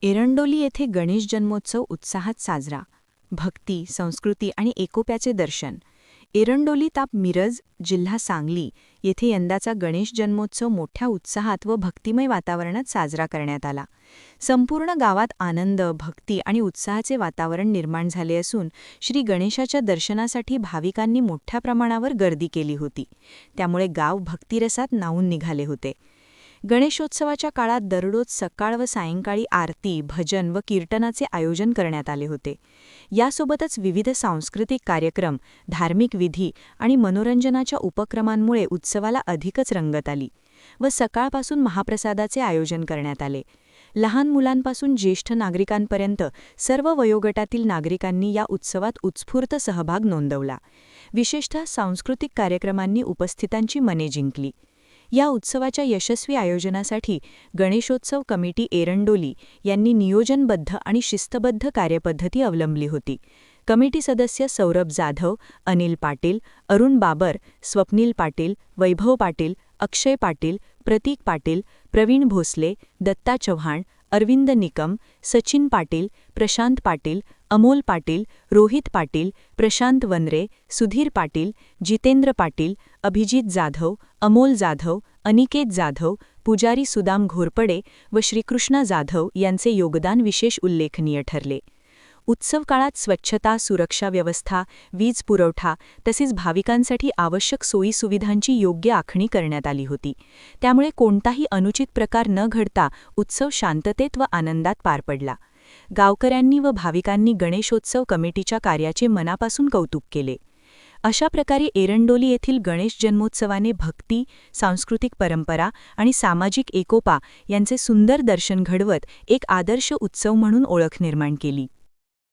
एरंडोली येथे गणेश जन्मोत्सव उत्साहात साजरा. भक्ती, संस्कृती आणि एकोप्याचे दर्शन. एरंडोली ताप मिरज, जिल्हा सांगली येथे यंदाचा गणेश जन्मोत्सव मोठ्या उत्साहात व भक्तिमय वातावरणात साजरा करण्यात आला. संपूर्ण गावात आनंद, भक्ती आणि उत्साहाचे वातावरण निर्माण झाले असून श्री गणेशाच्या दर्शनासाठी भाविकांनी मोठ्या प्रमाणावर गर्दी केली होती. त्यामुळे गाव भक्तिरसात न्हाऊन निघाले होते. गणेशोत्सवाच्या काळात दररोज सकाळ व सायंकाळी आरती, भजन व कीर्तनाचे आयोजन करण्यात आले होते. यासोबतच विविध सांस्कृतिक कार्यक्रम, धार्मिक विधी आणि मनोरंजनाच्या उपक्रमांमुळे उत्सवाला अधिकच रंगत आली व सकाळपासून महाप्रसादाचे आयोजन करण्यात आले. लहान मुलांपासून ज्येष्ठ नागरिकांपर्यंत सर्व वयोगटातील नागरिकांनी या उत्सवात उत्स्फूर्त सहभाग नोंदवला. विशेषतः सांस्कृतिक कार्यक्रमांनी उपस्थितांची मने जिंकली. या उत्सवाच्या यशस्वी आयोजनासाठी गणेशोत्सव कमिटी एरंडोली यांनी नियोजनबद्ध आणि शिस्तबद्ध कार्यपद्धती अवलंबली होती. कमिटी सदस्य सौरभ जाधव, अनिल पाटील, अरुण बाबर, स्वप्नील पाटील, वैभव पाटील, अक्षय पाटील, प्रतीक पाटील, प्रवीण भोसले, दत्ता चव्हाण, अरविंद निकम, सचिन पाटील, प्रशांत पाटील, अमोल पाटील, रोहित पाटील, प्रशांत वनरे, सुधीर पाटील, जितेंद्र पाटील, अभिजित जाधव, अमोल जाधव, अनिकेत जाधव, पुजारी सुदाम घोरपडे व श्रीकृष्णा जाधव यांचे योगदान विशेष उल्लेखनीय ठरले. उत्सव काळात स्वच्छता, सुरक्षा व्यवस्था, वीज पुरवठा तसेच भाविकांसाठी आवश्यक सोयीसुविधांची योग्य आखणी करण्यात आली होती. त्यामुळे कोणताही अनुचित प्रकार न घडता उत्सव शांततेत व आनंदात पार पडला. गावकऱ्यांनी व भाविकांनी गणेशोत्सव कमिटीच्या कार्याचे मनापासून कौतुक केले. अशा प्रकारे एरंडोली येथील गणेश जन्मोत्सवाने भक्ती, सांस्कृतिक परंपरा आणि सामाजिक एकोपा यांचे सुंदर दर्शन घडवत एक आदर्श उत्सव म्हणून ओळख निर्माण केली.